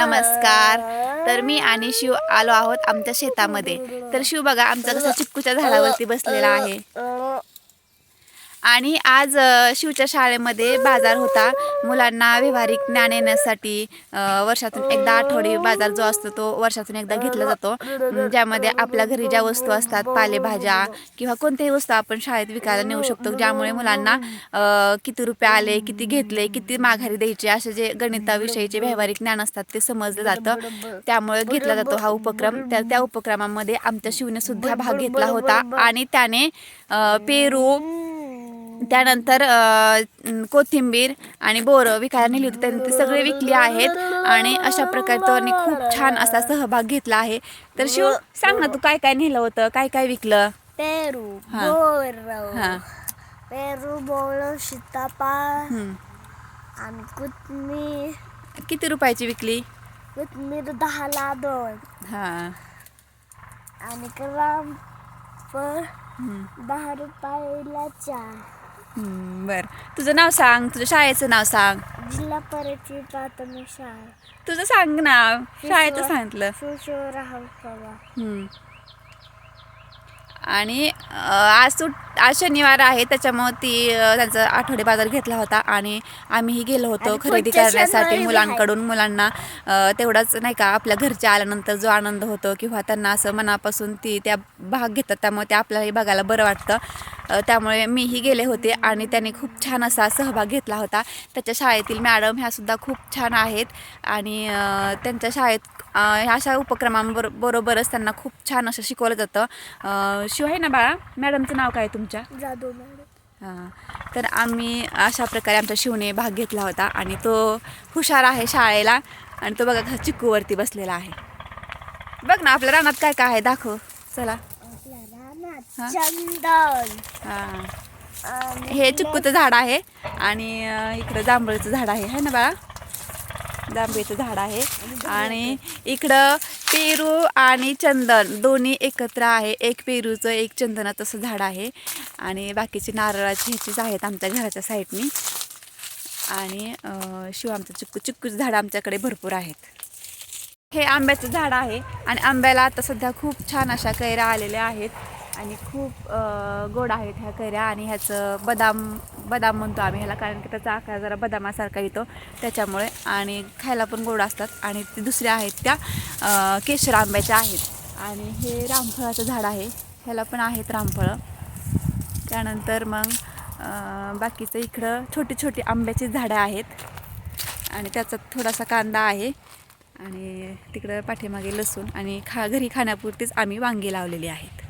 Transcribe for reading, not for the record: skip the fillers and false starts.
नमस्कार. तर मी आणि शिव आलो आहोत आमच्या शेतामध्ये. तर शिव बघा आमचा कसा चिक्कूच्या झाडावरती बसलेला आहे. आणि आज शिवच्या शाळेमध्ये बाजार होता. मुलांना व्यावहारिक ज्ञान येण्यासाठी वर्षातून एकदा आठवडी बाजार जो असतो तो वर्षातून एकदा घेतला जातो, ज्यामध्ये आपल्या घरी ज्या वस्तू असतात, पालेभाज्या किंवा कोणत्याही वस्तू आपण शाळेत विकायला नेऊ शकतो, ज्यामुळे मुलांना किती रुपये आले, किती घेतले, किती माघारी द्यायचे, असे जे गणिताविषयीचे व्यावहारिक ज्ञान असतात ते समजलं जातं. त्यामुळे घेतला जातो हा उपक्रम. त्या उपक्रमामध्ये आमच्या शिवने सुद्धा भाग घेतला होता आणि त्याने पेरू, त्यानंतर कोथिंबीर आणि बोरं विकायला नेली होती. त्यांनी ते सगळे विकले आहेत आणि अशा प्रकारे त्यांनी खूप छान असा सहभाग घेतला आहे. तर शिव सांग ना, तू काय काय नेलं होतं, काय काय विकलं? पेरू, पेरू, बोर, सीताफळ आणि कोथिंबीर. किती रुपयाची विकली? कोथिंबीर 10ला 2. हा. आणि रामफळ 10 रुपयाला 4. बर, तुझं नाव सांग, तुझ्या शाळेचं नाव सांग. जिल्हा परिषद प्राथमिक शाळा. तुझं सांग ना, शाळेचं सांगितलं. राहुल पवार. आणि आज शनिवार आहे, त्याच्यामुळे त्यांचा आठवडे बाजार घेतला होता आणि आम्हीही गेलो होतो खरेदी करण्यासाठी मुलांकडून. मुलांना तेवढाच नाही का, आपल्या घरच्या आल्यानंतर जो आनंद होतो किंवा त्यांना असं मनापासून त्या भाग घेतात, त्यामुळे ते आपल्यालाही बघायला बरं वाटतं. त्यामुळे मीही गेले होते आणि त्यांनी खूप छान असा सहभाग घेतला होता. त्याच्या शाळेतील मॅडम ह्या सुद्धा खूप छान आहेत आणि त्यांच्या शाळेत अशा उपक्रमांबरोबरच त्यांना खूप छान असं शिकवलं जातं. शिव आहे ना बाळा, मॅडमचं नाव काय तुमच्या? जाधव मॅडम. हां. तर आम्ही अशा प्रकारे आमच्या शिवने भाग घेतला होता आणि तो हुशार आहे शाळेला. आणि तो बघा चिक्कूवरती बसलेला आहे. बघ ना आपल्या रानात काय काय आहे, दाखव चला. चंदन. हां, हे चिक्कूचं झाड आहे आणि इकडं जांभळीचं झाड आहे ना बाळा, जांभळीचं झाड आहे. आणि इकडं पेरू आणि चंदन दोन्ही एकत्र आहे. एक पेरूचं एक चंदनाचं असं झाड आहे आणि बाकीचे नारळाचे ह्याचेच आहेत आमच्या घराच्या साईडनी. आणि शिव आमचं चिक्कूचं झाड आमच्याकडे भरपूर आहेत. हे आंब्याचं झाड आहे आणि आंब्याला आता सध्या खूप छान अशा कैऱ्या आलेल्या आहेत आणि खूप गोड आहेत ह्या कैऱ्या. आणि ह्याचं बदाम म्हणतो आम्ही ह्याला, कारण की त्याचा आकार जरा बदामासारखा येतो त्याच्यामुळे, आणि खायला पण गोड असतात. आणि ते दुसऱ्या आहेत त्या केशर आंब्याच्या आहेत. आणि हे रामफळाचं झाड आहे, ह्याला पण आहेत रामफळं. त्यानंतर मग बाकीचं इकडं छोटी छोटी आंब्याची झाडं आहेत आणि त्याचा थोडासा कांदा आहे. आणि तिकडं पाठीमागे लसूण आणि घरी खाण्यापुरतीच आम्ही वांगी लावलेली आहेत.